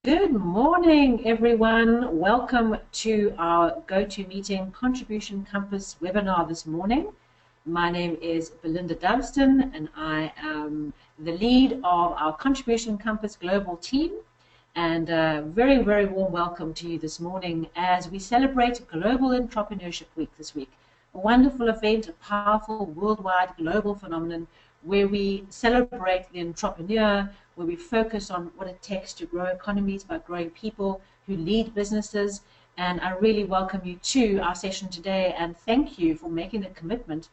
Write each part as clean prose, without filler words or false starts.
Good morning, everyone. Welcome to our GoToMeeting Contribution Compass webinar this morning. My name is Belinda Dunstan, and I am the lead of our Contribution Compass global team. And a very, very warm welcome to you this morning as we celebrate Global Entrepreneurship Week this week. A wonderful event, a powerful worldwide global phenomenon where we celebrate the entrepreneur, where we focus on what it takes to grow economies by growing people who lead businesses. And I really welcome you to our session today and thank you for making the commitment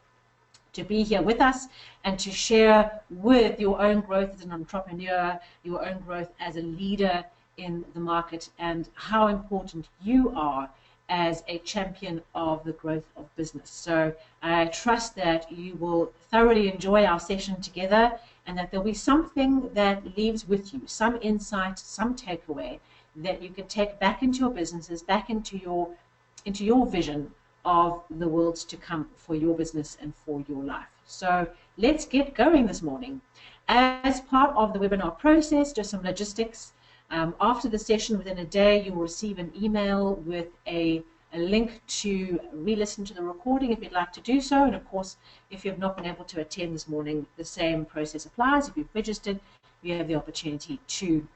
to be here with us and to share with your own growth as an entrepreneur, your own growth as a leader in the market, and how important you are as a champion of the growth of business. So I trust that you will thoroughly enjoy our session together and that there'll be something that leaves with you, some insight, some takeaway that you can take back into your businesses, back into your vision of the world to come for your business and for your life. So let's get going this morning. As part of the webinar process, just some logistics. After the session, within a day, you will receive an email with a link to re-listen to the recording if you'd like to do so. And of course, if you've not been able to attend this morning, the same process applies. If you've registered, you have the opportunity to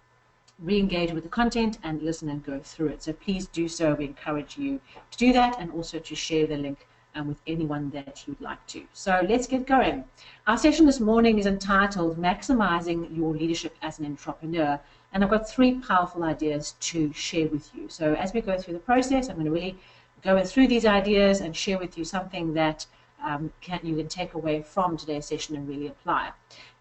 re-engage with the content and listen and go through it. So please do so. We encourage you to do that and also to share the link with anyone that you'd like to. So let's get going. Our session this morning is entitled Maximizing Your Leadership as an Entrepreneur. And I've got three powerful ideas to share with you. So as we go through the process, I'm going to really go through these ideas and share with you something that you can take away from today's session and really apply.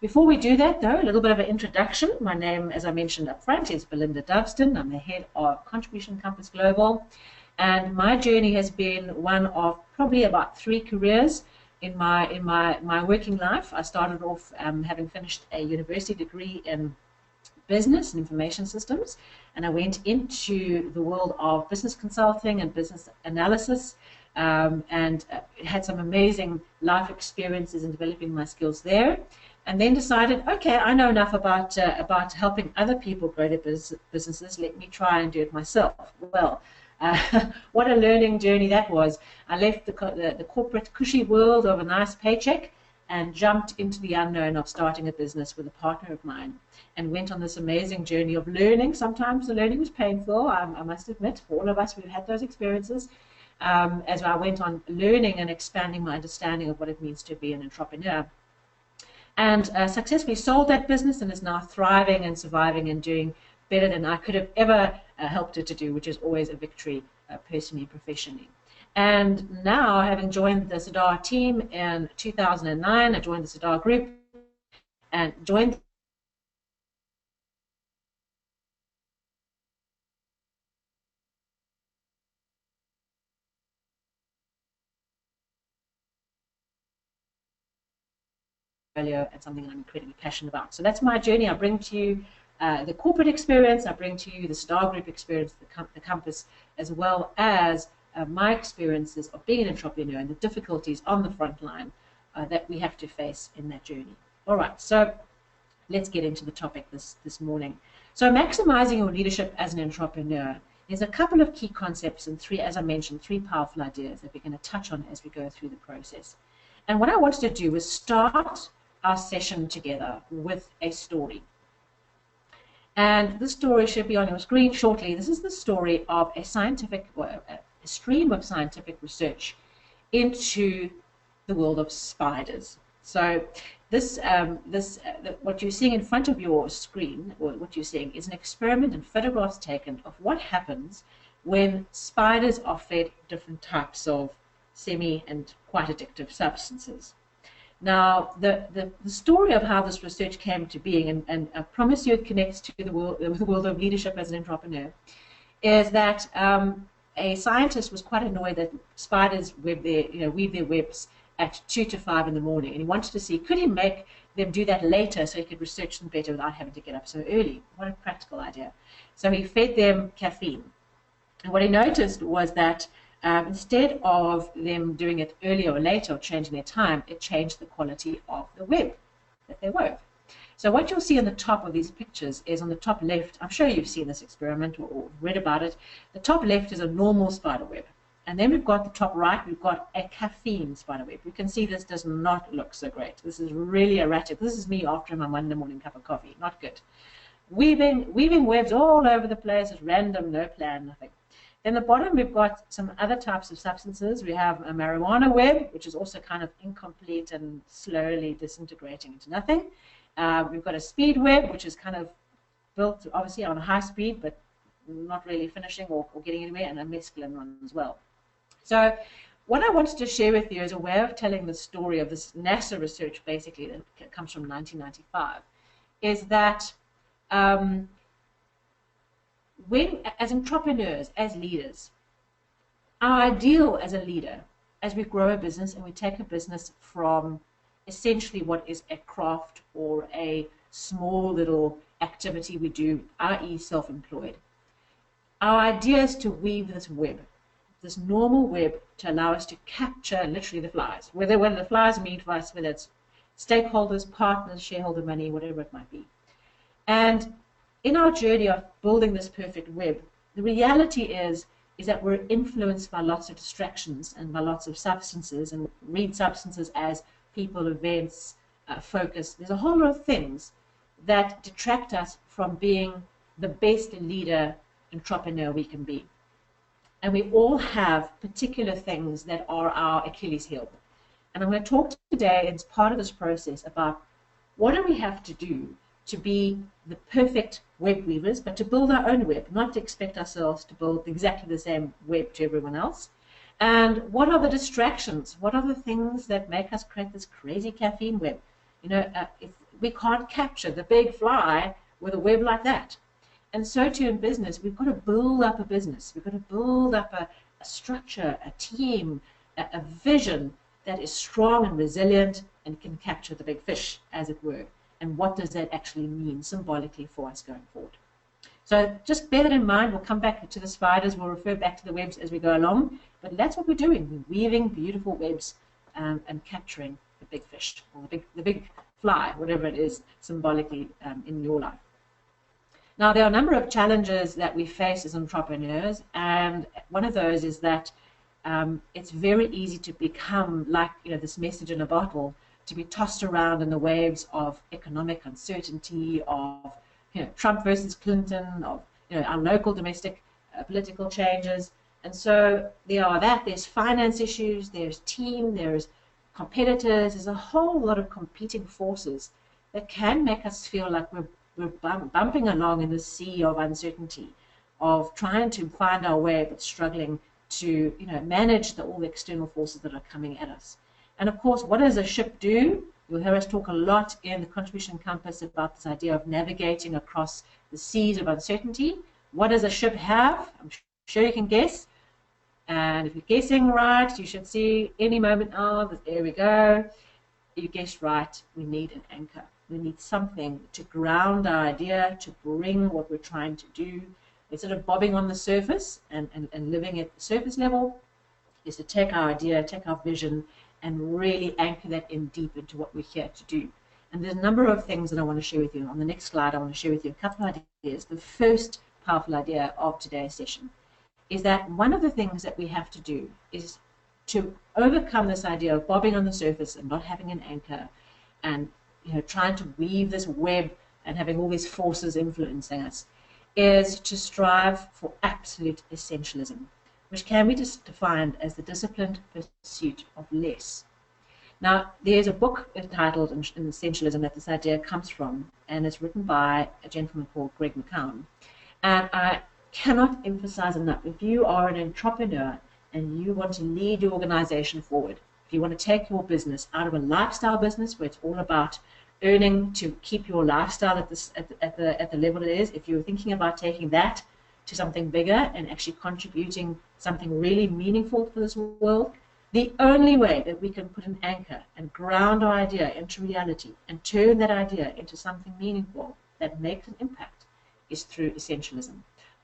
Before we do that, though, a little bit of an introduction. My name, as I mentioned up front, is Belinda Dunstan. I'm the head of Contribution Compass Global. And my journey has been one of probably about 3 careers in my working life. I started off having finished a university degree in business and information systems, and I went into the world of business consulting and business analysis, and had some amazing life experiences in developing my skills there, and then decided, okay, I know enough about helping other people grow their businesses. Let me try and do it myself. Well, what a learning journey that was. I left the corporate cushy world of a nice paycheck and jumped into the unknown of starting a business with a partner of mine and went on this amazing journey of learning. Sometimes the learning was painful, I must admit. For all of us, we've had those experiences. As I went on learning and expanding my understanding of what it means to be an entrepreneur. And successfully sold that business and is now thriving and surviving and doing better than I could have ever helped it to do, which is always a victory personally and professionally. And now, having joined the Sadar team in 2009, I joined the Sadar group and joined and something I'm incredibly passionate about. So that's my journey. I bring to you the corporate experience, I bring to you the Sadar group experience, the Compass, as well as my experiences of being an entrepreneur and the difficulties on the front line that we have to face in that journey. All right, so let's get into the topic this morning. So maximizing your leadership as an entrepreneur. There's a couple of key concepts and as I mentioned, 3 powerful ideas that we're going to touch on as we go through the process. And what I wanted to do was start our session together with a story. And this story should be on your screen shortly. This is the story of a stream of scientific research into the world of spiders. So what you're seeing in front of your screen, or what you're seeing, is an experiment and photographs taken of what happens when spiders are fed different types of semi and quite addictive substances. Now, the story of how this research came to being, and I promise you it connects to the world of leadership as an entrepreneur, is that a scientist was quite annoyed that spiders weave their webs at 2 to 5 in the morning, and he wanted to see, could he make them do that later so he could research them better without having to get up so early. What a practical idea. So he fed them caffeine. And what he noticed was that instead of them doing it earlier or later or changing their time, it changed the quality of the web that they wove. So what you'll see on the top of these pictures is on the top left, I'm sure you've seen this experiment or read about it. The top left is a normal spider web. And then we've got the top right, we've got a caffeine spider web. You can see this does not look so great. This is really erratic. This is me after my Monday morning cup of coffee. Not good. Weaving webs all over the place at random, no plan, nothing. Then the bottom, we've got some other types of substances. We have a marijuana web, which is also kind of incomplete and slowly disintegrating into nothing. We've got a speed web, which is kind of built obviously on high speed, but not really finishing or getting anywhere, and a mescaline one as well. So what I wanted to share with you is a way of telling the story of this NASA research, basically, that comes from 1995, is that when, as entrepreneurs, as leaders, our ideal as a leader, as we grow a business and we take a business from essentially what is a craft or a small little activity we do, i.e. self-employed, our idea is to weave this web, this normal web, to allow us to capture literally the flies, whether the flies mean for us, whether it's stakeholders, partners, shareholder money, whatever it might be. And in our journey of building this perfect web, the reality is that we're influenced by lots of distractions and by lots of substances, and read substances as people, events, focus. There's a whole lot of things that detract us from being the best leader, entrepreneur we can be. And we all have particular things that are our Achilles heel. And I'm going to talk today as part of this process about what do we have to do to be the perfect web weavers, but to build our own web, not to expect ourselves to build exactly the same web to everyone else. And what are the distractions? What are the things that make us create this crazy caffeine web? You know, if we can't capture the big fly with a web like that. And so too in business, we've got to build up a business. We've got to build up a structure, a team, a vision that is strong and resilient and can capture the big fish, as it were. And what does that actually mean symbolically for us going forward? So just bear that in mind. We'll come back to the spiders. We'll refer back to the webs as we go along. But that's what we're doing. We're weaving beautiful webs and capturing the big fish, or the big fly, whatever it is symbolically in your life. Now, there are a number of challenges that we face as entrepreneurs, and one of those is that it's very easy to become like, you know, this message in a bottle, to be tossed around in the waves of economic uncertainty, of, you know, Trump versus Clinton, of, you know, our local domestic political changes. And so there's finance issues, there's team, there's competitors, there's a whole lot of competing forces that can make us feel like we're bumping along in the sea of uncertainty, of trying to find our way but struggling to, you know, manage all the external forces that are coming at us. And of course, what does a ship do? You'll hear us talk a lot in the Contribution Compass about this idea of navigating across the seas of uncertainty. What does a ship have? I'm sure you can guess. And if you're guessing right, you should see any moment, oh, there we go. You guessed right, we need an anchor. We need something to ground our idea, to bring what we're trying to do. Instead of bobbing on the surface and living at the surface level, is to take our idea, take our vision, and really anchor that in deep into what we're here to do. And there's a number of things that I want to share with you. On the next slide, I want to share with you a couple of ideas. The first powerful idea of today's session is that one of the things that we have to do is to overcome this idea of bobbing on the surface and not having an anchor, and, you know, trying to weave this web and having all these forces influencing us, is to strive for absolute essentialism, which can be defined as the disciplined pursuit of less. Now, there's a book entitled Essentialism that this idea comes from, and it's written by a gentleman called Greg McCown. And I cannot emphasize enough, if you are an entrepreneur and you want to lead your organization forward, if you want to take your business out of a lifestyle business where it's all about earning to keep your lifestyle at the level it is, if you're thinking about taking that to something bigger and actually contributing something really meaningful for this world, the only way that we can put an anchor and ground our idea into reality and turn that idea into something meaningful that makes an impact is through essentialism.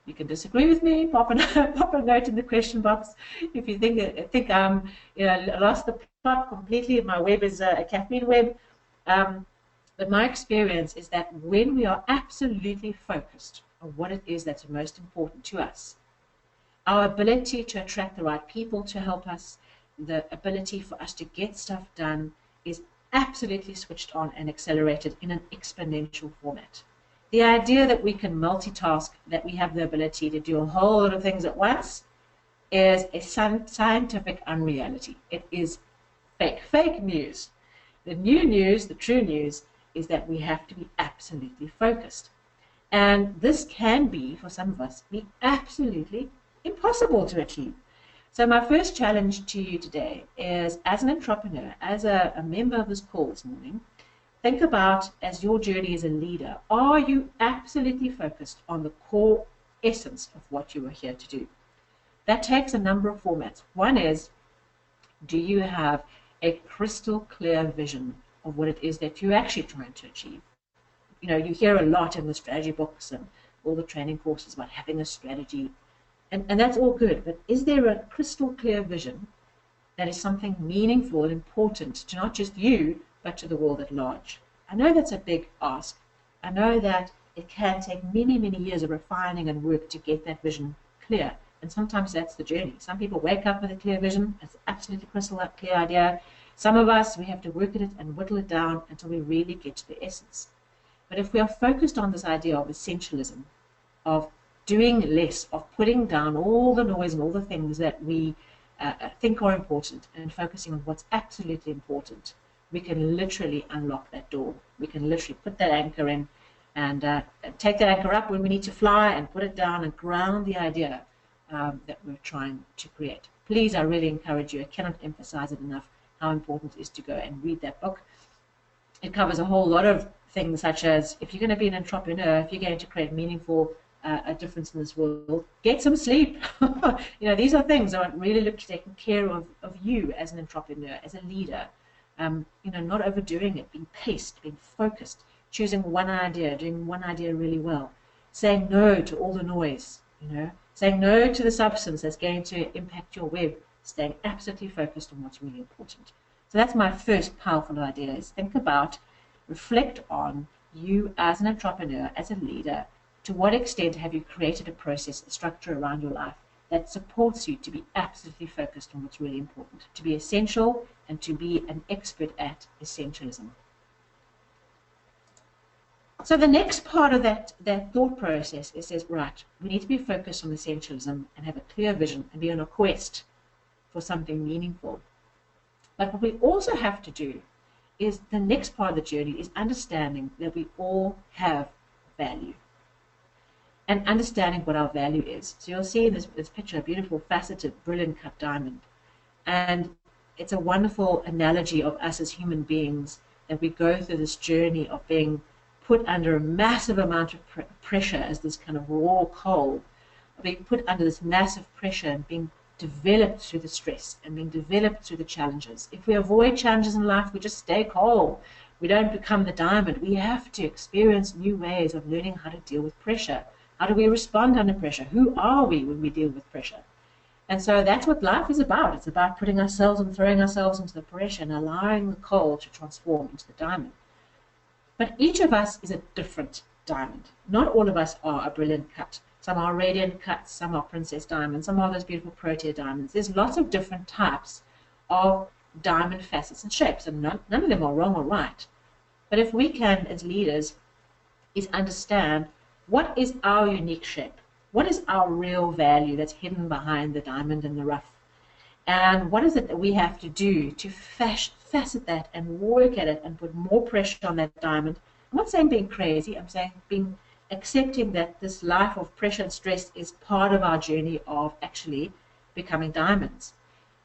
You can disagree with me, pop a note in the question box if you think I'm, you know, lost the plot completely. My web is a caffeine web. But my experience is that when we are absolutely focused on what it is that's most important to us, our ability to attract the right people to help us, the ability for us to get stuff done is absolutely switched on and accelerated in an exponential format. The idea that we can multitask, that we have the ability to do a whole lot of things at once, is a scientific unreality. It is fake news. The new news, the true news, is that we have to be absolutely focused. And this can be, for some of us, be absolutely impossible to achieve. So my first challenge to you today is, as an entrepreneur, as a member of this call this morning, think about, as your journey as a leader, are you absolutely focused on the core essence of what you are here to do? That takes a number of formats. One is, do you have a crystal clear vision of what it is that you're actually trying to achieve? You know, you hear a lot in the strategy books and all the training courses about having a strategy, and that's all good, but is there a crystal clear vision that is something meaningful and important to not just you, but to the world at large? I know that's a big ask. I know that it can take many, many years of refining and work to get that vision clear, and sometimes that's the journey. Some people wake up with a clear vision, it's absolutely crystal clear idea. Some of us, we have to work at it and whittle it down until we really get to the essence. But if we are focused on this idea of essentialism, of doing less, of putting down all the noise and all the things that we think are important and focusing on what's absolutely important, we can literally unlock that door. We can literally put that anchor in and take that anchor up when we need to fly and put it down and ground the idea that we're trying to create. Please, I really encourage you, I cannot emphasize it enough, how important it is to go and read that book. It covers a whole lot of things, such as, if you're going to be an entrepreneur, if you're going to create meaningful a difference in this world, get some sleep. You know, these are things that really look to taking care of you as an entrepreneur, as a leader. You know, not overdoing it, being paced, being focused, choosing one idea, doing one idea really well, saying no to all the noise, you know, saying no to the substance that's going to impact your web, staying absolutely focused on what's really important. So that's my first powerful idea, is think about, reflect on you as an entrepreneur, as a leader. To what extent have you created a process, a structure around your life that supports you to be absolutely focused on what's really important, to be essential and to be an expert at essentialism? So the next part of that thought process is, says, right, we need to be focused on essentialism and have a clear vision and be on a quest for something meaningful. But what we also have to do is, the next part of the journey is understanding that we all have value and understanding what our value is. So you'll see in this picture a beautiful, faceted, brilliant cut diamond. And it's a wonderful analogy of us as human beings, that we go through this journey of being put under a massive amount of pressure as this kind of raw coal, of being put under this massive pressure and being developed through the stress and being developed through the challenges. If we avoid challenges in life, we just stay coal. We don't become the diamond. We have to experience new ways of learning how to deal with pressure. How do we respond under pressure? Who are we when we deal with pressure? And so that's what life is about. It's about putting ourselves and throwing ourselves into the pressure and allowing the coal to transform into the diamond. But each of us is a different diamond. Not all of us are a brilliant cut. Some are radiant cuts, some are princess diamonds, some are those beautiful protea diamonds. There's lots of different types of diamond facets and shapes, and none of them are wrong or right. But if we can, as leaders, is understand what is our unique shape, what is our real value that's hidden behind the diamond in the rough, and what is it that we have to do to facet that and work at it and put more pressure on that diamond. I'm not saying being crazy, I'm saying accepting that this life of pressure and stress is part of our journey of actually becoming diamonds.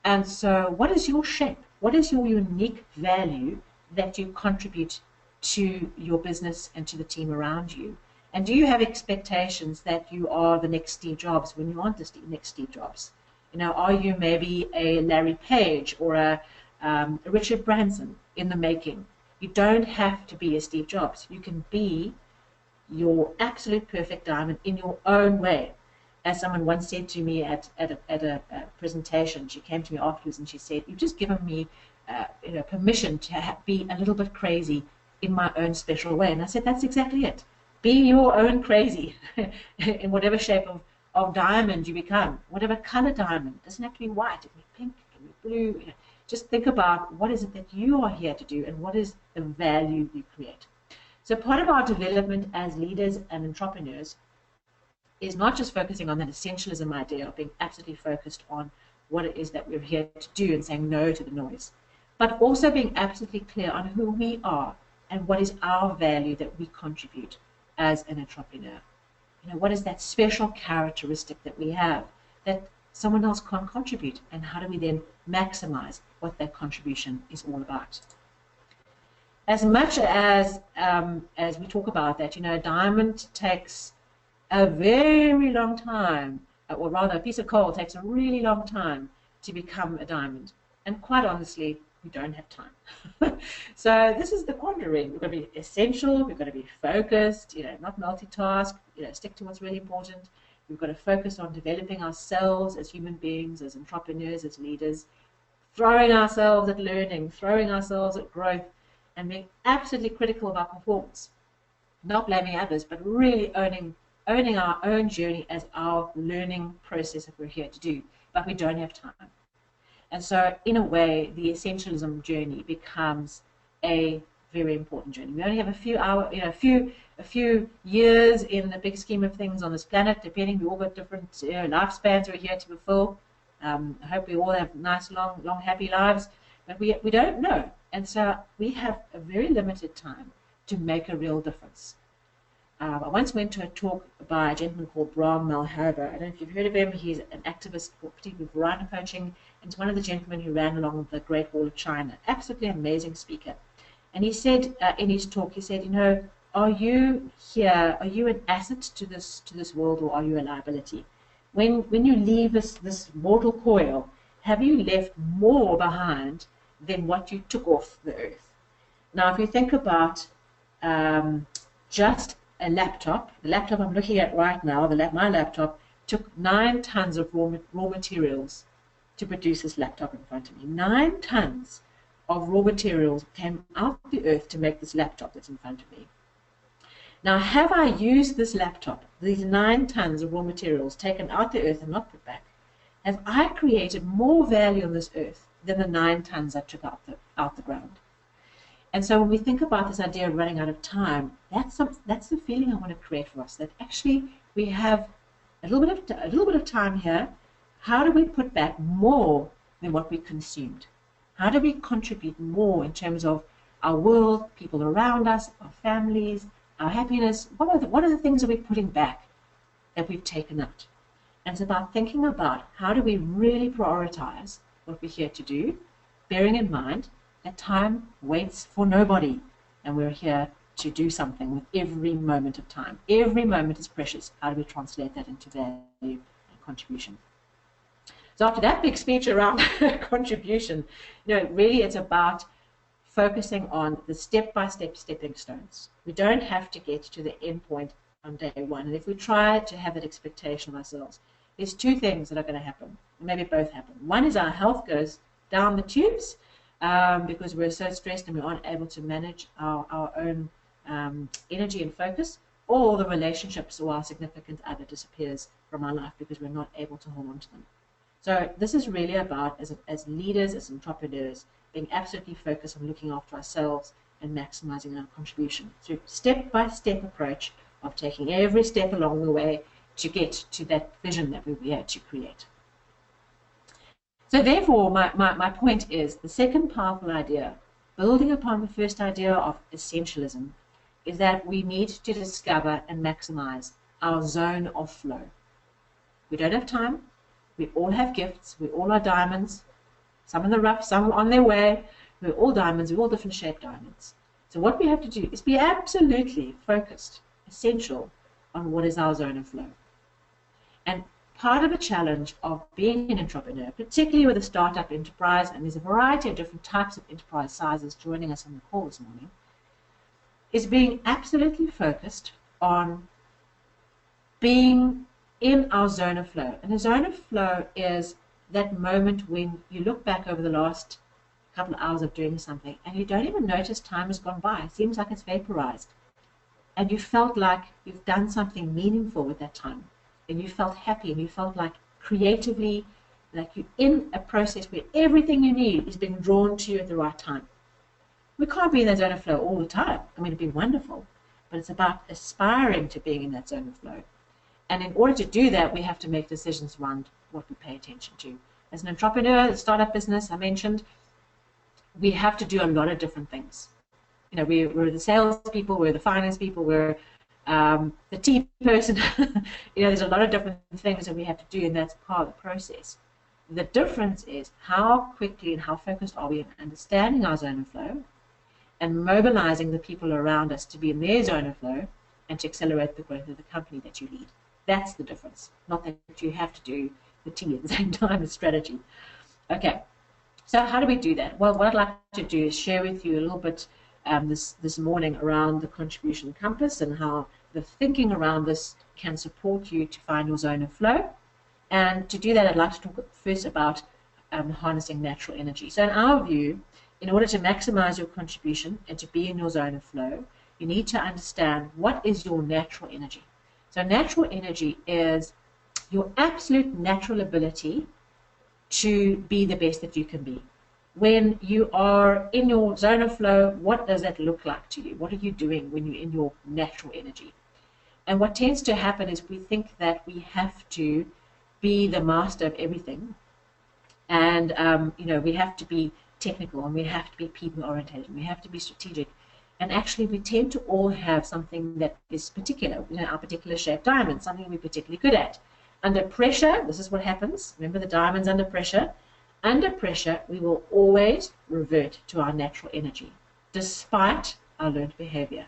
And so what is your shape? What is your unique value that you contribute to your business and to the team around you? And do you have expectations that you are the next Steve Jobs when you aren't the next Steve Jobs? You know, are you maybe a Larry Page or a Richard Branson in the making? You don't have to be a Steve Jobs. You can be your absolute perfect diamond in your own way. As someone once said to me at a presentation, she came to me afterwards and she said, "You've just given me permission to be a little bit crazy in my own special way. And I said, that's exactly it. Be your own crazy in whatever shape of diamond you become, whatever color diamond. It doesn't have to be white, it can be pink, it can be blue. You know, just think about what is it that you are here to do and what is the value you create. So part of our development as leaders and entrepreneurs is not just focusing on that essentialism idea of being absolutely focused on what it is that we're here to do and saying no to the noise, but also being absolutely clear on who we are and what is our value that we contribute as an entrepreneur. You know, what is that special characteristic that we have that someone else can't contribute, and how do we then maximize what that contribution is all about? As much as we talk about that, you know, a diamond takes a very long time, or rather a piece of coal takes a really long time to become a diamond. And quite honestly, we don't have time. So this is the quandary. We've got to be essential, we've got to be focused, you know, not multitask, you know, stick to what's really important. We've got to focus on developing ourselves as human beings, as entrepreneurs, as leaders, throwing ourselves at learning, throwing ourselves at growth, and being absolutely critical of our performance. Not blaming others, but really owning our own journey as our learning process that we're here to do. But we don't have time. And so, in a way, the essentialism journey becomes a very important journey. We only have a few hours, you know, a few years in the big scheme of things on this planet. Depending, we all got different lifespans we're here to fulfill. I hope we all have nice, long, happy lives. But we don't know, and so we have a very limited time to make a real difference. I once went to a talk by a gentleman called Bram Malherbe. I don't know if you've heard of him. He's an activist, particularly with variety coaching, and he's one of the gentlemen who ran along the Great Wall of China. Absolutely amazing speaker. And he said in his talk, he said, you know, are you here? Are you an asset to this world, or are you a liability? When you leave this mortal coil, have you left more behind than what you took off the earth? Now, if you think about just a laptop, the laptop I'm looking at right now, my laptop took 9 tons of raw materials to produce this laptop in front of me. 9 tons of raw materials came out of the earth to make this laptop that's in front of me. Now, have I used this laptop, these 9 tons of raw materials taken out the earth and not put back? Have I created more value on this earth than the 9 tons I took out the ground? And so when we think about this idea of running out of time, that's the feeling I want to create for us, that actually we have a little bit of time here. How do we put back more than what we consumed? How do we contribute more in terms of our world, people around us, our families, our happiness? What are the things that we're putting back that we've taken out? And it's about thinking about how do we really prioritize what we're here to do, bearing in mind that time waits for nobody, and we're here to do something with every moment of time. Every moment is precious. How do we translate that into value and contribution? So after that big speech around contribution, you know, really it's about focusing on the step-by-step stepping stones. We don't have to get to the end point on day one. And if we try to have that expectation of ourselves, there's 2 things that are going to happen, maybe both happen. One is our health goes down the tubes, because we're so stressed and we aren't able to manage our own energy and focus, or the relationships or our significant other disappears from our life because we're not able to hold on to them. So this is really about, as leaders, as entrepreneurs, being absolutely focused on looking after ourselves and maximizing our contribution through step-by-step approach of taking every step along the way to get to that vision that we were here to create. So therefore, my point is, the second powerful idea, building upon the first idea of essentialism, is that we need to discover and maximize our zone of flow. We don't have time. We all have gifts. We all are diamonds. Some in the rough, some on their way. We're all diamonds. We're all different shaped diamonds. So what we have to do is be absolutely focused, essential, on what is our zone of flow. And part of the challenge of being an entrepreneur, particularly with a startup enterprise, and there's a variety of different types of enterprise sizes joining us on the call this morning, is being absolutely focused on being in our zone of flow. And the zone of flow is that moment when you look back over the last couple of hours of doing something, and you don't even notice time has gone by. It seems like it's vaporized. And you felt like you've done something meaningful with that time. And you felt happy, and you felt like creatively, like you're in a process where everything you need is being drawn to you at the right time. We can't be in that zone of flow all the time. I mean, it'd be wonderful, but it's about aspiring to being in that zone of flow. And in order to do that, we have to make decisions around what we pay attention to. As an entrepreneur, a startup business, I mentioned, we have to do a lot of different things. You know, we're the sales people, we're the finance people, we're the team person. You know, there's a lot of different things that we have to do, and that's part of the process. The difference is how quickly and how focused are we in understanding our zone of flow and mobilizing the people around us to be in their zone of flow and to accelerate the growth of the company that you lead. That's the difference, not that you have to do the T at the same time as strategy. Okay, so how do we do that? Well, what I'd like to do is share with you a little bit this morning around the contribution compass and how the thinking around this can support you to find your zone of flow. And to do that, I'd like to talk first about harnessing natural energy. So in our view, in order to maximize your contribution and to be in your zone of flow, you need to understand what is your natural energy. So natural energy is your absolute natural ability to be the best that you can be. When you are in your zone of flow, what does that look like to you? What are you doing when you're in your natural energy? And what tends to happen is we think that we have to be the master of everything. And, you know, we have to be technical, and we have to be people-oriented, and we have to be strategic. And actually, we tend to all have something that is particular, you know, our particular shaped diamond, something we're particularly good at. Under pressure, this is what happens. Remember, the diamond's under pressure. Under pressure, we will always revert to our natural energy, despite our learned behavior.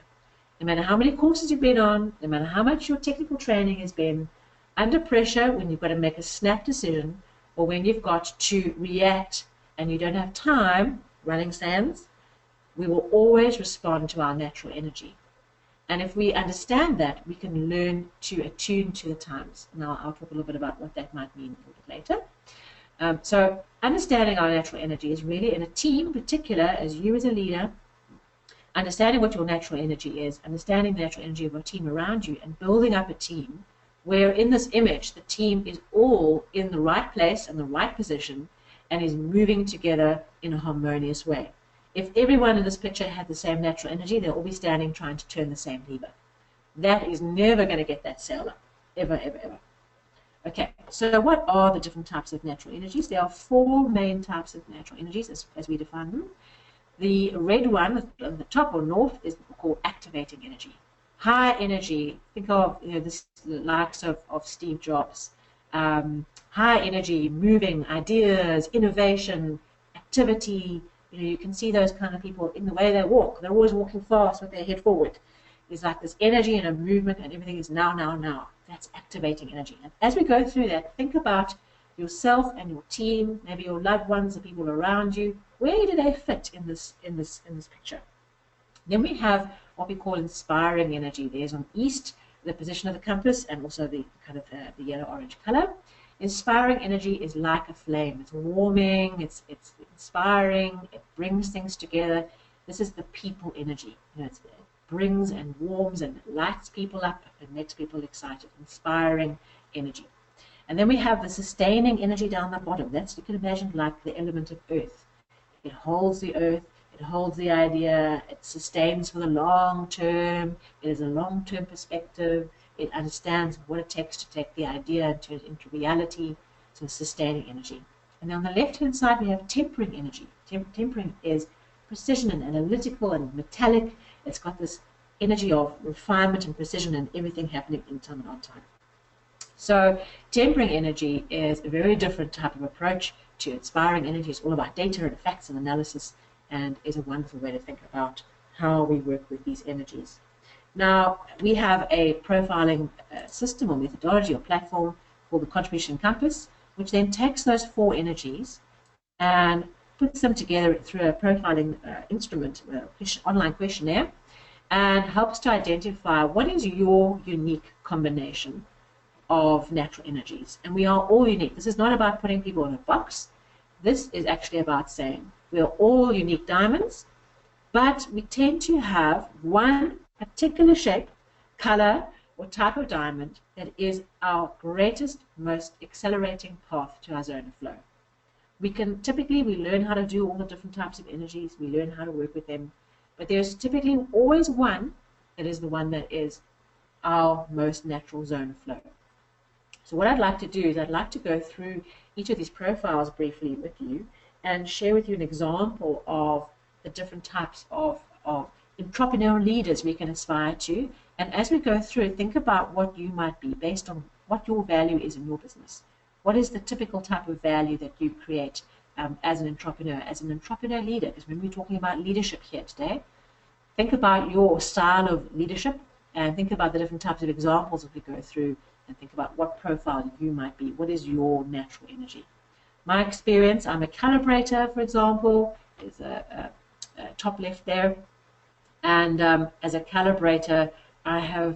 No matter how many courses you've been on, no matter how much your technical training has been, under pressure, when you've got to make a snap decision, or when you've got to react and you don't have time, running sands, we will always respond to our natural energy. And if we understand that, we can learn to attune to the times. Now, I'll talk a little bit about what that might mean a little bit later. So understanding our natural energy is really, in a team in particular, as you as a leader, understanding what your natural energy is, understanding the natural energy of your team around you, and building up a team where in this image, the team is all in the right place and the right position and is moving together in a harmonious way. If everyone in this picture had the same natural energy, they'll all be standing trying to turn the same lever. That is never going to get that sail up, ever, ever, ever. Okay, so what are the different types of natural energies? There are four main types of natural energies as we define them. The red one at the top or north is called activating energy. High energy, think of, you know, the likes of Steve Jobs. High energy, moving, ideas, innovation, activity. You know, you can see those kind of people in the way they walk. They're always walking fast with their head forward. There's like this energy and a movement, and everything is now, now, now. That's activating energy. And as we go through that, think about yourself and your team, maybe your loved ones, the people around you. Where do they fit in this picture? Then we have what we call inspiring energy. There's on east, the position of the compass, and also the kind of the yellow-orange color. Inspiring energy is like a flame. It's warming, it's inspiring, it brings things together. This is the people energy. You know, it brings and warms and lights people up and makes people excited. Inspiring energy. And then we have the sustaining energy down the bottom. That's, you can imagine, like the element of earth. It holds the earth, it holds the idea, it sustains for the long term, it is a long-term perspective, it understands what it takes to take the idea and turn it into reality, so sustaining energy. And then on the left-hand side, we have tempering energy. Tempering is precision and analytical and metallic. It's got this energy of refinement and precision and everything happening in time and on time. So tempering energy is a very different type of approach to inspiring energy. It's all about data and facts and analysis, and is a wonderful way to think about how we work with these energies. Now, we have a profiling system or methodology or platform called the Contribution Compass, which then takes those four energies and puts them together through a profiling instrument, online questionnaire, and helps to identify what is your unique combination of natural energies. And we are all unique. This is not about putting people in a box. This is actually about saying, We are all unique diamonds, but we tend to have one particular shape, color, or type of diamond that is our greatest, most accelerating path to our zone of flow. We learn how to do all the different types of energies, we learn how to work with them, but there's typically always one that is the one that is our most natural zone of flow. So what I'd like to do is I'd like to go through each of these profiles briefly with you and share with you an example of the different types of entrepreneurial leaders we can aspire to. And as we go through, think about what you might be based on what your value is in your business. What is the typical type of value that you create as an entrepreneur leader? Because when we're talking about leadership here today, think about your style of leadership and think about the different types of examples that we go through and think about what profile you might be. What is your natural energy? My experience, I'm a calibrator, for example, is a top left there. And as a calibrator, I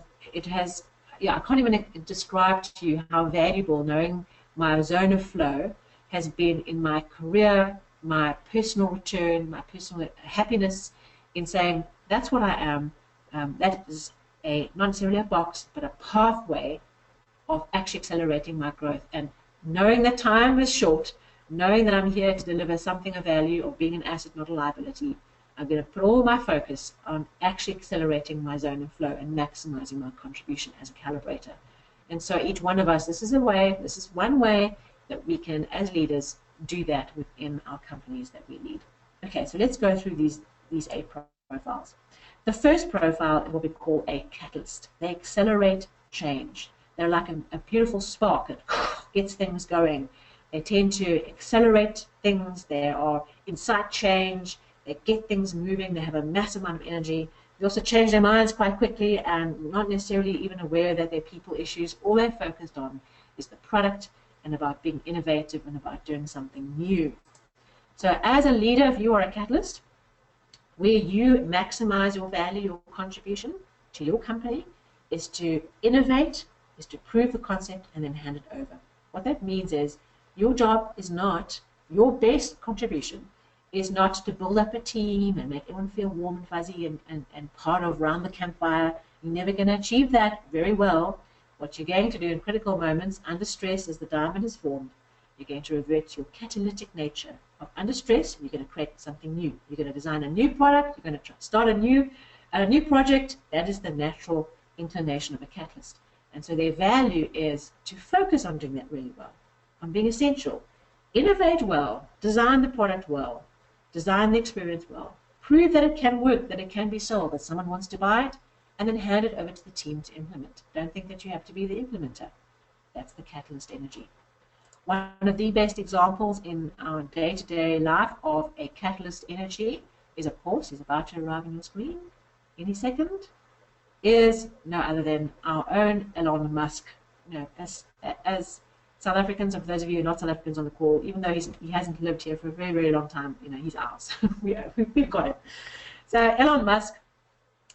can't even describe to you how valuable knowing my zone of flow has been in my career, my personal return, my personal happiness, in saying that's what I am. That is not necessarily a box, but a pathway of actually accelerating my growth. And knowing that time is short, knowing that I'm here to deliver something of value or being an asset, not a liability, I'm going to put all my focus on actually accelerating my zone of flow and maximizing my contribution as a calibrator. And so each one of us, this is one way that we can, as leaders, do that within our companies that we lead. Okay, so let's go through these 8 profiles. The first profile is what we call a catalyst. They accelerate change. They're like a beautiful spark that gets things going. They tend to accelerate things. They are incite change. They get things moving. They have a massive amount of energy. They also change their minds quite quickly and not necessarily even aware that they're people issues. All they're focused on is the product and about being innovative and about doing something new. So as a leader, if you are a catalyst, where you maximize your value, your contribution to your company is to innovate, is to prove the concept and then hand it over. What that means is your job is not, your best contribution is not to build up a team and make everyone feel warm and fuzzy and part of around the campfire. You're never going to achieve that very well. What you're going to do in critical moments, under stress, as the diamond is formed, you're going to revert to your catalytic nature of under stress. You're going to create something new. You're going to design a new product. You're going to start a new project. That is the natural inclination of a catalyst. And so their value is to focus on doing that really well, on being essential. Innovate well, design the product well, design the experience well, prove that it can work, that it can be sold, that someone wants to buy it, and then hand it over to the team to implement. Don't think that you have to be the implementer. That's the catalyst energy. One of the best examples in our day-to-day life of a catalyst energy is, of course, is about to arrive on your screen any second, is no other than our own Elon Musk. You know, as South Africans, and for those of you who are not South Africans on the call, even though he hasn't lived here for a very, very long time, you know, he's ours. We've got him. So Elon Musk,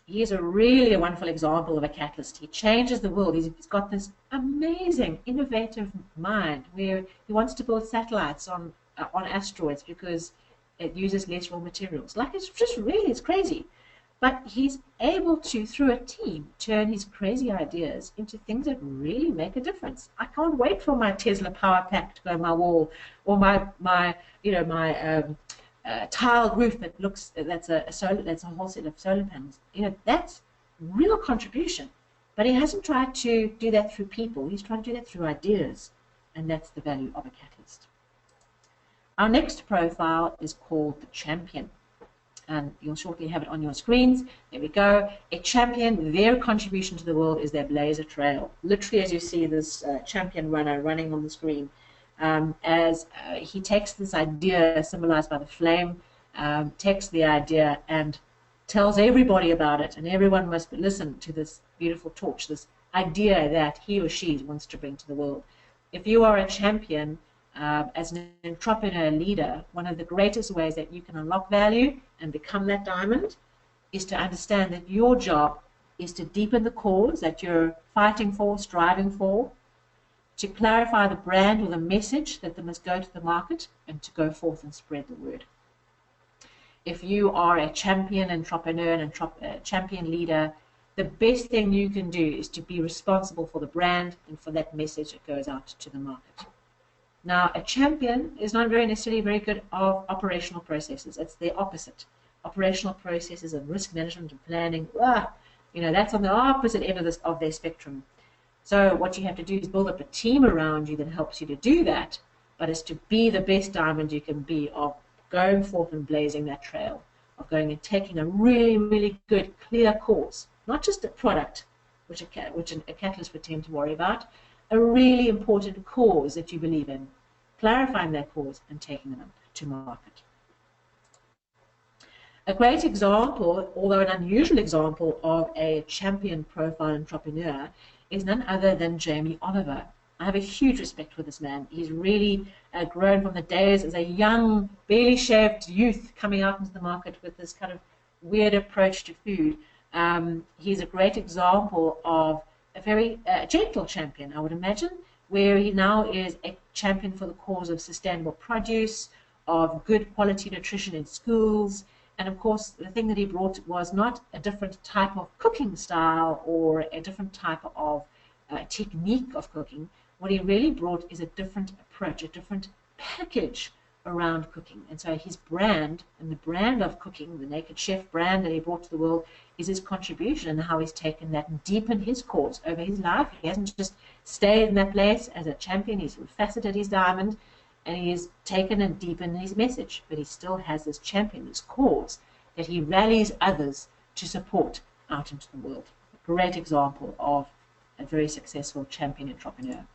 he is really a wonderful example of a catalyst. He changes the world. He's got this amazing, innovative mind where he wants to build satellites on asteroids because it uses less raw materials. Like, it's crazy. But he's able to, through a team, turn his crazy ideas into things that really make a difference. I can't wait for my Tesla power pack to go on my wall, or my tiled roof that's a whole set of solar panels. You know, that's real contribution. But he hasn't tried to do that through people. He's trying to do that through ideas, and that's the value of a catalyst. Our next profile is called the champion. And you'll shortly have it on your screens. There we go. A champion, their contribution to the world is their blaze a trail. Literally, as you see this champion runner running on the screen, as he takes this idea symbolized by the flame, takes the idea and tells everybody about it, and everyone must listen to this beautiful torch, this idea that he or she wants to bring to the world. If you are a champion, as an entrepreneur leader, one of the greatest ways that you can unlock value and become that diamond is to understand that your job is to deepen the cause that you're fighting for, striving for, to clarify the brand or the message that they must go to the market, and to go forth and spread the word. If you are a champion entrepreneur and champion leader, the best thing you can do is to be responsible for the brand and for that message that goes out to the market. Now, a champion is not necessarily very good of operational processes. It's the opposite. Operational processes and risk management and planning, that's on the opposite end of their spectrum. So what you have to do is build up a team around you that helps you to do that, but it's to be the best diamond you can be of going forth and blazing that trail, of going and taking a really, really good, clear course, not just a product, which a catalyst would tend to worry about, a really important cause that you believe in, clarifying that cause and taking them to market. A great example, although an unusual example, of a champion profile entrepreneur is none other than Jamie Oliver. I have a huge respect for this man. He's really grown from the days as a young, barely shaved youth coming out into the market with this kind of weird approach to food. He's a great example of a very gentle champion, I would imagine, where he now is a champion for the cause of sustainable produce, of good quality nutrition in schools. And of course, the thing that he brought was not a different type of cooking style or a different type of technique of cooking. What he really brought is a different approach, a different package around cooking. And so his brand, and the brand of cooking, the Naked Chef brand that he brought to the world, is his contribution and how he's taken that and deepened his cause over his life. He hasn't just stayed in that place as a champion. He's faceted his diamond, and he has taken and deepened his message. But he still has this champion, this cause that he rallies others to support out into the world. A great example of a very successful champion entrepreneur.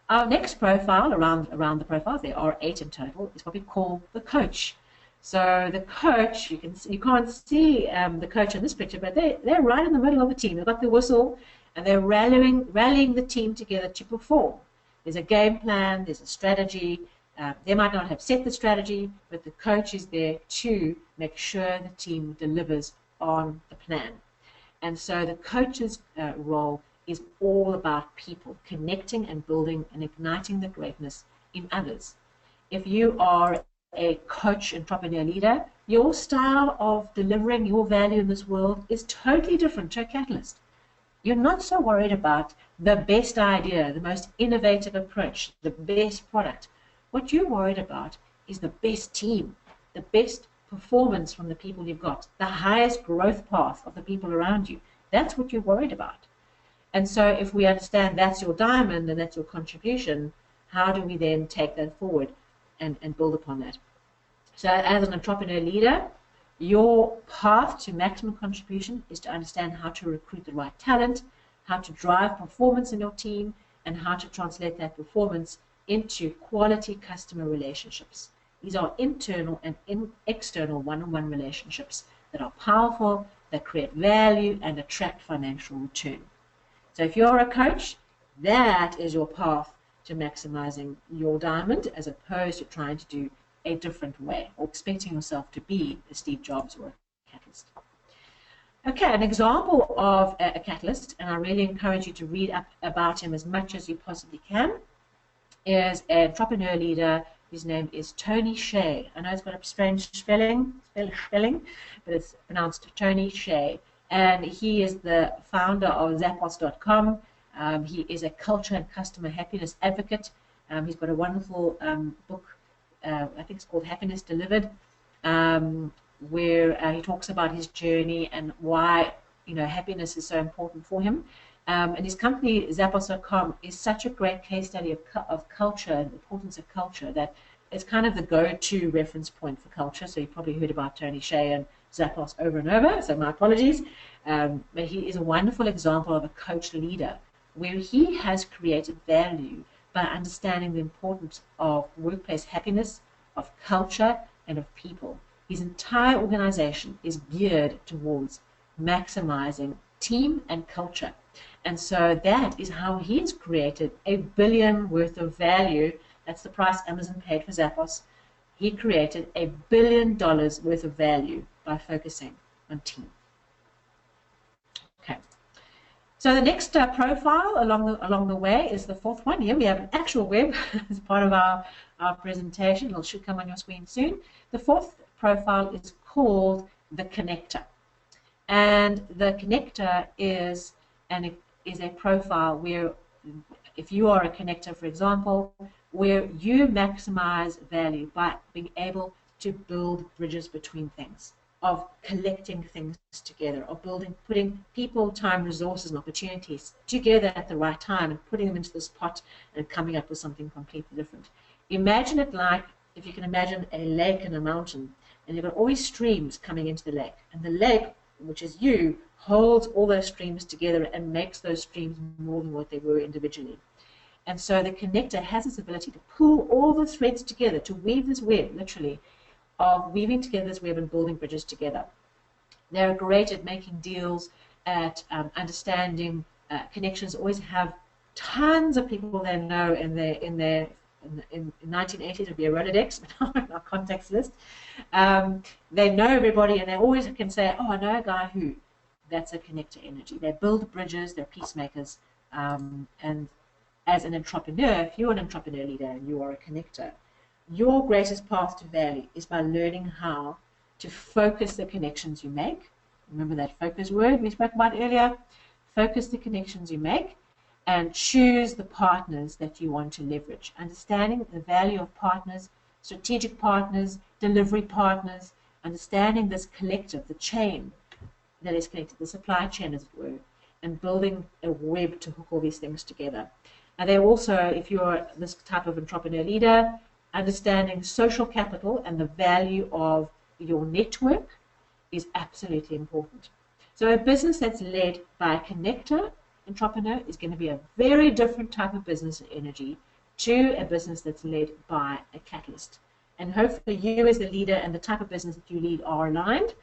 Our next profile, around the profiles, there are 8 in total, is what we call the coach. So the coach, you can't see the coach in this picture, but they're right in the middle of the team. They've got the whistle, and they're rallying the team together to perform. There's a game plan, there's a strategy. They might not have set the strategy, but the coach is there to make sure the team delivers on the plan. And so the coach's role is all about people, connecting and building and igniting the greatness in others. If you are a coach, entrepreneur, leader, your style of delivering your value in this world is totally different to a catalyst. You're not so worried about the best idea, the most innovative approach, the best product. What you're worried about is the best team, the best performance from the people you've got, the highest growth path of the people around you. That's what you're worried about. And so if we understand that's your diamond and that's your contribution, how do we then take that forward and build upon that? So as an entrepreneur leader, your path to maximum contribution is to understand how to recruit the right talent, how to drive performance in your team, and how to translate that performance into quality customer relationships. These are internal and external one-on-one relationships that are powerful, that create value, and attract financial return. So if you're a coach, that is your path to maximizing your diamond, as opposed to trying to do a different way or expecting yourself to be a Steve Jobs or a catalyst. Okay, an example of a catalyst, and I really encourage you to read up about him as much as you possibly can, is an entrepreneur leader. His name is Tony Hsieh. I know it's got a strange spelling, but it's pronounced Tony Hsieh. And he is the founder of Zappos.com. He is a culture and customer happiness advocate. He's got a wonderful book, I think it's called Happiness Delivered, where he talks about his journey and why happiness is so important for him. And his company, Zappos.com, is such a great case study of culture and the importance of culture that it's kind of the go-to reference point for culture. So you've probably heard about Tony Hsieh and Zappos over and over, so my apologies. But he is a wonderful example of a coach leader where he has created value by understanding the importance of workplace happiness, of culture, and of people. His entire organization is geared towards maximizing team and culture. And so that is how he's created $1 billion worth of value. That's the price Amazon paid for Zappos. He created $1 billion worth of value by focusing on team. Okay. So the next profile along the way is the fourth one. Here we have an actual web as part of our presentation. It should come on your screen soon. The fourth profile is called the connector. And the connector is a profile where, if you are a connector, for example, where you maximize value by being able to build bridges between things, of collecting things together, of putting people, time, resources, and opportunities together at the right time and putting them into this pot and coming up with something completely different. Imagine it like, if you can imagine a lake and a mountain, and you've got all these streams coming into the lake, and the lake, which is you, holds all those streams together and makes those streams more than what they were individually. And so the connector has this ability to pull all the threads together, to weave this web, literally, of weaving together this web and building bridges together. They're great at making deals, at understanding connections, always have tons of people they know in the 1980s it would be a Rolodex, but now in our contacts list. They know everybody, and they always can say, oh, I know a guy who. That's a connector energy. They build bridges, they're peacemakers, and as an entrepreneur, if you're an entrepreneur leader and you are a connector, your greatest path to value is by learning how to focus the connections you make. Remember that focus word we spoke about earlier? Focus the connections you make and choose the partners that you want to leverage. Understanding the value of partners, strategic partners, delivery partners, understanding this collective, the chain that is connected, the supply chain as it were, and building a web to hook all these things together. And they also, if you're this type of entrepreneur leader, understanding social capital and the value of your network is absolutely important. So a business that's led by a connector entrepreneur is going to be a very different type of business and energy to a business that's led by a catalyst. And hopefully you as the leader and the type of business that you lead are aligned.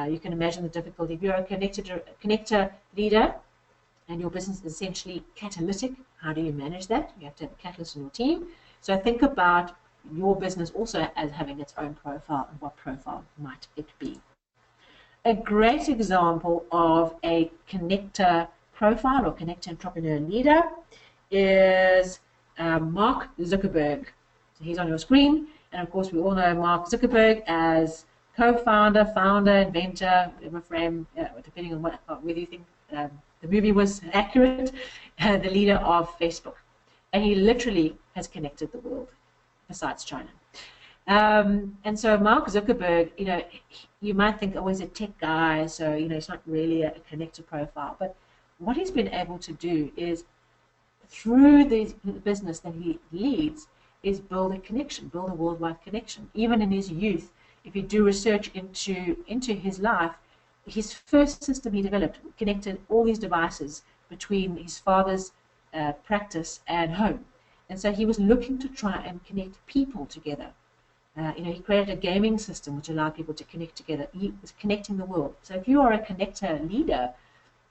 You can imagine the difficulty. If you're a connector leader and your business is essentially catalytic, how do you manage that? You have to have a catalyst in your team. So think about your business also as having its own profile, and what profile might it be. A great example of a connector profile or connector entrepreneur leader is Mark Zuckerberg. So he's on your screen, and of course we all know Mark Zuckerberg as co-founder, founder, inventor, whatever frame, depending on whether you think the movie was accurate, the leader of Facebook. And he literally has connected the world, besides China. And so Mark Zuckerberg, you might think, oh, he's a tech guy, so, he's not really a connector profile. But what he's been able to do is, through the business that he leads, is build a connection, build a worldwide connection. Even in his youth, if you do research into his life, his first system he developed connected all these devices between his father's practice and home. And so he was looking to try and connect people together. He created a gaming system which allowed people to connect together. He was connecting the world. So if you are a connector leader,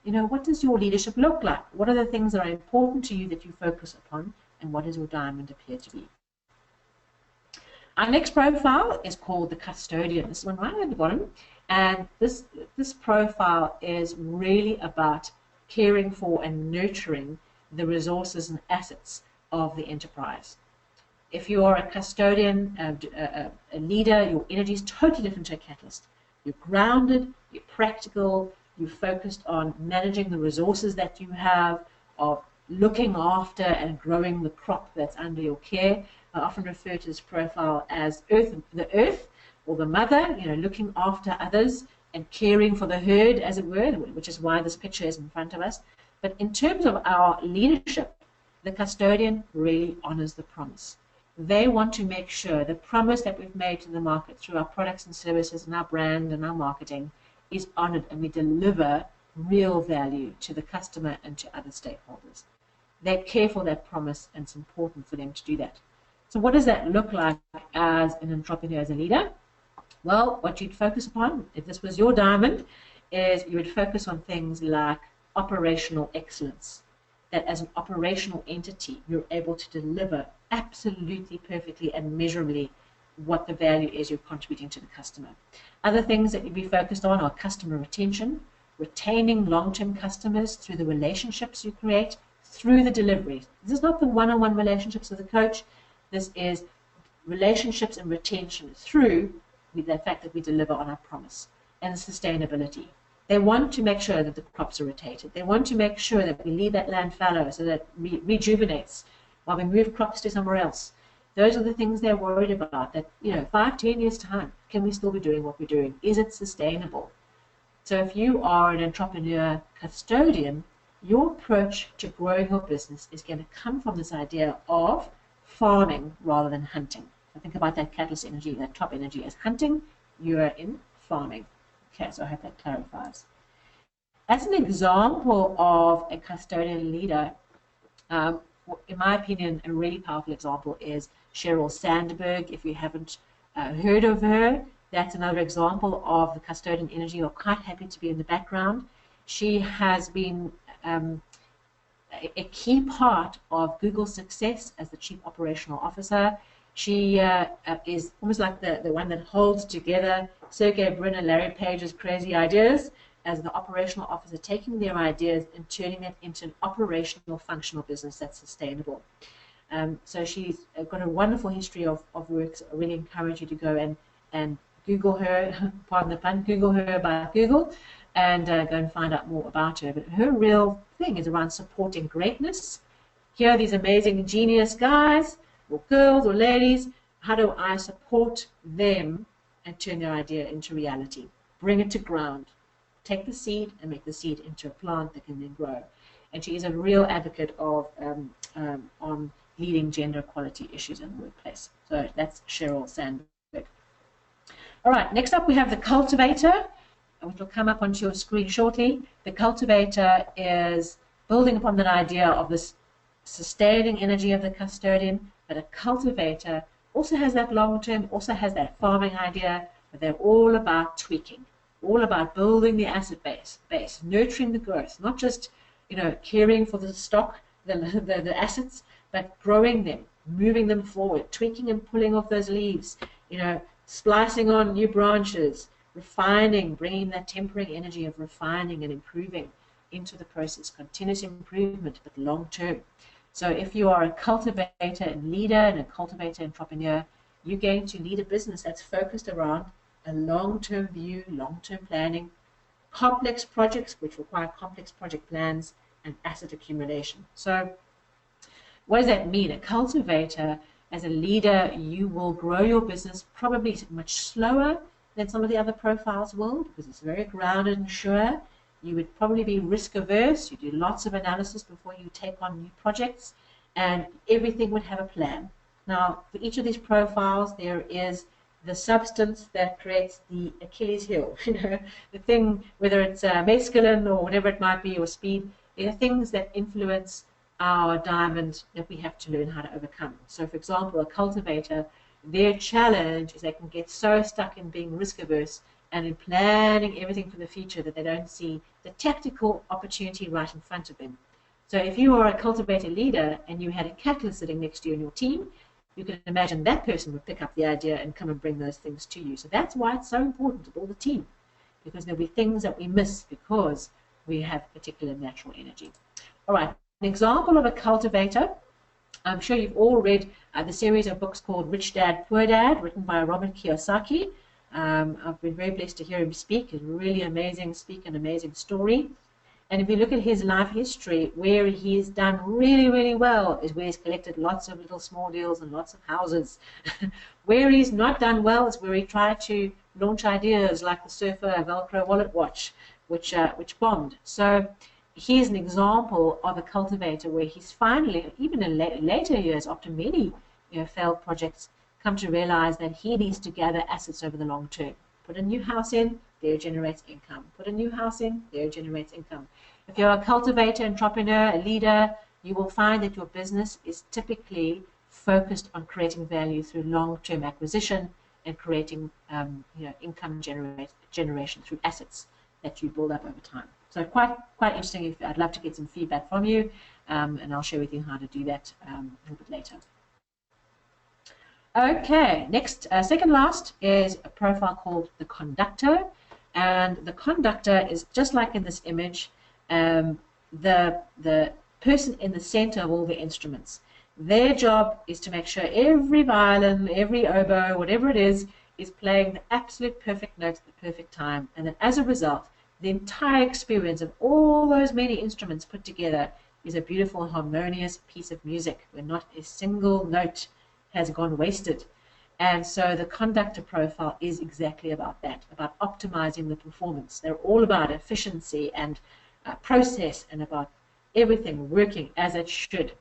what does your leadership look like? What are the things that are important to you that you focus upon? And what does your diamond appear to be? Our next profile is called the custodian. This one right at the bottom. And this profile is really about caring for and nurturing the resources and assets of the enterprise. If you are a custodian, a leader, your energy is totally different to a catalyst. You're grounded, you're practical, you're focused on managing the resources that you have, of looking after and growing the crop that's under your care. I often refer to this profile as the earth or the mother, looking after others and caring for the herd, as it were, which is why this picture is in front of us. But in terms of our leadership, the custodian really honors the promise. They want to make sure the promise that we've made to the market through our products and services and our brand and our marketing is honored, and we deliver real value to the customer and to other stakeholders. They care for that promise, and it's important for them to do that. So what does that look like as an entrepreneur, as a leader? Well, what you'd focus upon, if this was your diamond, is you would focus on things like operational excellence. That as an operational entity, you're able to deliver absolutely perfectly and measurably what the value is you're contributing to the customer. Other things that you'd be focused on are customer retention, retaining long-term customers through the relationships you create, through the delivery. This is not the one-on-one relationships with the coach. This is relationships and retention through the fact that we deliver on our promise and sustainability. They want to make sure that the crops are rotated. They want to make sure that we leave that land fallow so that it rejuvenates while we move crops to somewhere else. Those are the things they're worried about, that, 5, 10 years' time, can we still be doing what we're doing? Is it sustainable? So if you are an entrepreneur custodian, your approach to growing your business is going to come from this idea of farming rather than hunting. So think about that catalyst energy, that top energy as hunting. You are in farming. Okay, so I hope that clarifies. As an example of a custodian leader, in my opinion, a really powerful example is Sheryl Sandberg. If you haven't heard of her, that's another example of the custodian energy. You're quite happy to be in the background. She has been a key part of Google's success as the Chief Operational Officer. She is almost like the one that holds together Sergey Brin and Larry Page's crazy ideas as the operational officer, taking their ideas and turning it into an operational, functional business that's sustainable. So she's got a wonderful history of work. So I really encourage you to go and Google her, pardon the pun, Google her by Google, and go and find out more about her. But her real thing is around supporting greatness. Here are these amazing, genius guys, or girls, or ladies. How do I support them and turn their idea into reality? Bring it to ground. Take the seed and make the seed into a plant that can then grow. And she is a real advocate of on leading gender equality issues in the workplace. So that's Sheryl Sandberg. All right, next up we have the cultivator, which will come up onto your screen shortly. The cultivator is building upon that idea of this sustaining energy of the custodian, but a cultivator also has that long term, also has that farming idea, but they're all about tweaking, all about building the asset base, nurturing the growth, not just caring for the stock, the assets, but growing them, moving them forward, tweaking and pulling off those leaves, splicing on new branches, refining, bringing that tempering energy of refining and improving into the process, continuous improvement, but long term. So if you are a cultivator and leader and a cultivator entrepreneur, you're going to lead a business that's focused around a long-term view, long-term planning, complex projects which require complex project plans, and asset accumulation. So what does that mean? A cultivator, as a leader, you will grow your business probably much slower than some of the other profiles will, because it's very grounded and sure. You would probably be risk averse. You do lots of analysis before you take on new projects, and everything would have a plan. Now, for each of these profiles, there is the substance that creates the Achilles heel. The thing, whether it's mescaline or whatever it might be, or speed, there are things that influence our diamond that we have to learn how to overcome. So, for example, a cultivator, their challenge is they can get so stuck in being risk averse and in planning everything for the future that they don't see the tactical opportunity right in front of them. So if you are a cultivator leader and you had a catalyst sitting next to you in your team, you can imagine that person would pick up the idea and come and bring those things to you. So that's why it's so important to build a team, because there'll be things that we miss because we have particular natural energy. All right, an example of a cultivator. I'm sure you've all read the series of books called Rich Dad, Poor Dad, written by Robert Kiyosaki. I've been very blessed to hear him speak. He's a really amazing speaker, an amazing story. And if you look at his life history, where he's done really, really well is where he's collected lots of little small deals and lots of houses. Where he's not done well is where he tried to launch ideas like the Surfer Velcro wallet watch, which bombed. So here's an example of a cultivator where he's finally, even in later years, after many failed projects, come to realize that he needs to gather assets over the long term. Put a new house in, there generates income. Put a new house in, there generates income. If you're a cultivator, entrepreneur, a leader, you will find that your business is typically focused on creating value through long-term acquisition and creating income generation through assets that you build up over time. So quite interesting. I'd love to get some feedback from you, and I'll share with you how to do that a little bit later. Okay, next, second last is a profile called the conductor. And the conductor is just like in this image, the person in the center of all the instruments. Their job is to make sure every violin, every oboe, whatever it is playing the absolute perfect notes at the perfect time. And that as a result, the entire experience of all those many instruments put together is a beautiful, harmonious piece of music where not a single note has gone wasted. And so the conductor profile is exactly about that, about optimizing the performance. They're all about efficiency and process and about everything working as it should.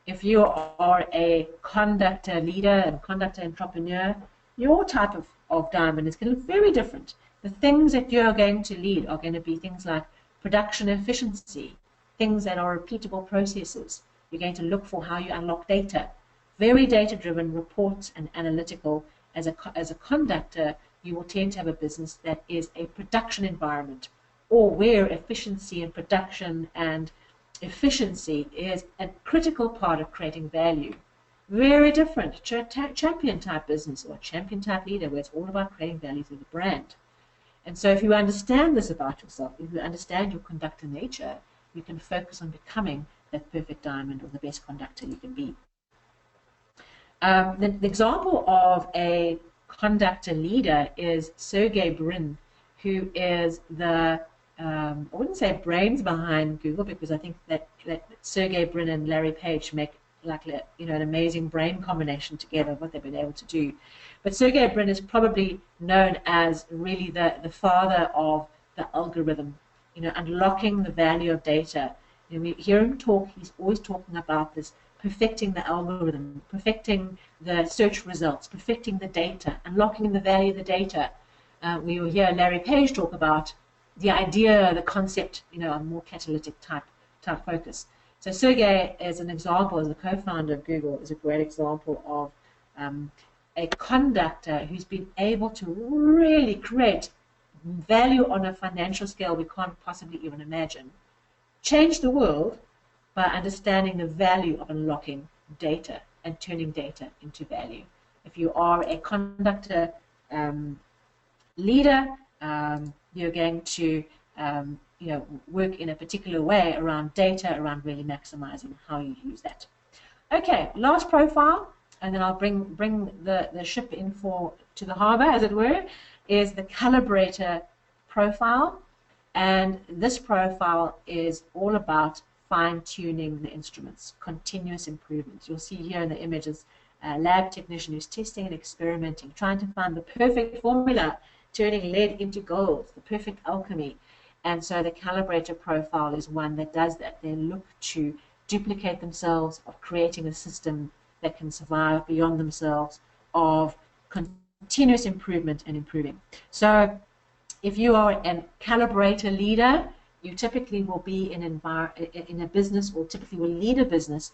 If you are a conductor leader and conductor entrepreneur, your type of diamond is going to look very different. The things that you're going to lead are going to be things like production efficiency, things that are repeatable processes. You're going to look for how you unlock data. Very data-driven reports and analytical. As a conductor, you will tend to have a business that is a production environment, or where efficiency and production and efficiency is a critical part of creating value. Very different to a champion-type business or a champion-type leader, where it's all about creating value through the brand. And so if you understand this about yourself, if you understand your conductor nature, you can focus on becoming that perfect diamond or the best conductor you can be. The example of a conductor leader is Sergey Brin, who is the, I wouldn't say brains behind Google, because I think that Sergey Brin and Larry Page make like an amazing brain combination together, what they've been able to do. But Sergey Brin is probably known as really the father of the algorithm, unlocking the value of data. We hear him talk, he's always talking about this, perfecting the algorithm, perfecting the search results, perfecting the data, unlocking the value of the data. We will hear Larry Page talk about the idea, the concept, a more catalytic type focus. So Sergey, as an example, as the co-founder of Google, is a great example of a conductor who's been able to really create value on a financial scale we can't possibly even imagine. Change the world by understanding the value of unlocking data and turning data into value. If you are a conductor leader, you're going to work in a particular way around data, around really maximizing how you use that. Okay, last profile, and then I'll bring the ship in to the harbor, as it were, is the calibrator profile. And this profile is all about fine-tuning the instruments, continuous improvement. You'll see here in the images a lab technician who's testing and experimenting, trying to find the perfect formula, turning lead into gold, the perfect alchemy. And so the calibrator profile is one that does that. They look to duplicate themselves, of creating a system that can survive beyond themselves, of continuous improvement and improving. So if you are a calibrator leader, you typically will be in a business, or typically will lead a business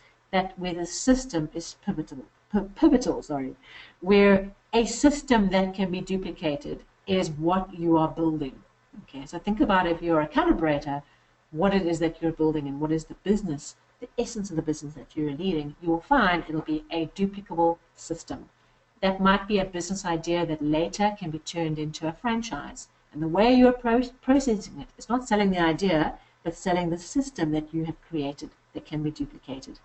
where the system is pivotal, where a system that can be duplicated is what you are building. Okay, so think about, if you're a calibrator, what it is that you're building and what is the business, the essence of the business that you're leading. You will find it'll be a duplicable system. That might be a business idea that later can be turned into a franchise. And the way you're processing it, it's not selling the idea, but selling the system that you have created that can be duplicated.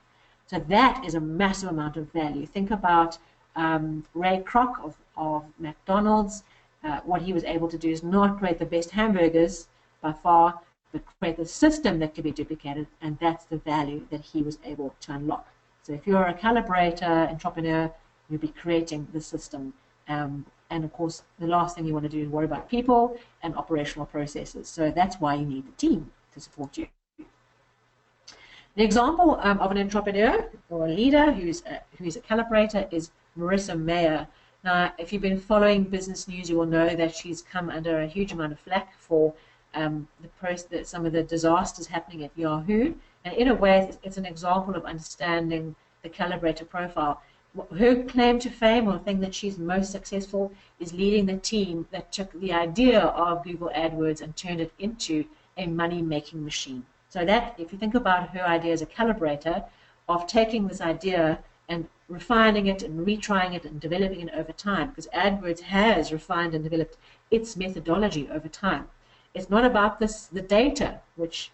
So that is a massive amount of value. Think about Ray Kroc of McDonald's. What he was able to do is not create the best hamburgers by far, but create the system that can be duplicated, and that's the value that he was able to unlock. So if you're a calibrator, entrepreneur, you'll be creating the system. And of course, the last thing you want to do is worry about people and operational processes. So that's why you need the team to support you. The example of an entrepreneur or a leader who's a calibrator is Marissa Mayer. Now, if you've been following business news, you will know that she's come under a huge amount of flack for some of the disasters happening at Yahoo. And in a way, it's an example of understanding the calibrator profile. Her claim to fame, or the thing that she's most successful, is leading the team that took the idea of Google AdWords and turned it into a money-making machine. So that, if you think about her idea as a calibrator, of taking this idea and refining it and retrying it and developing it over time, because AdWords has refined and developed its methodology over time. It's not about the data, which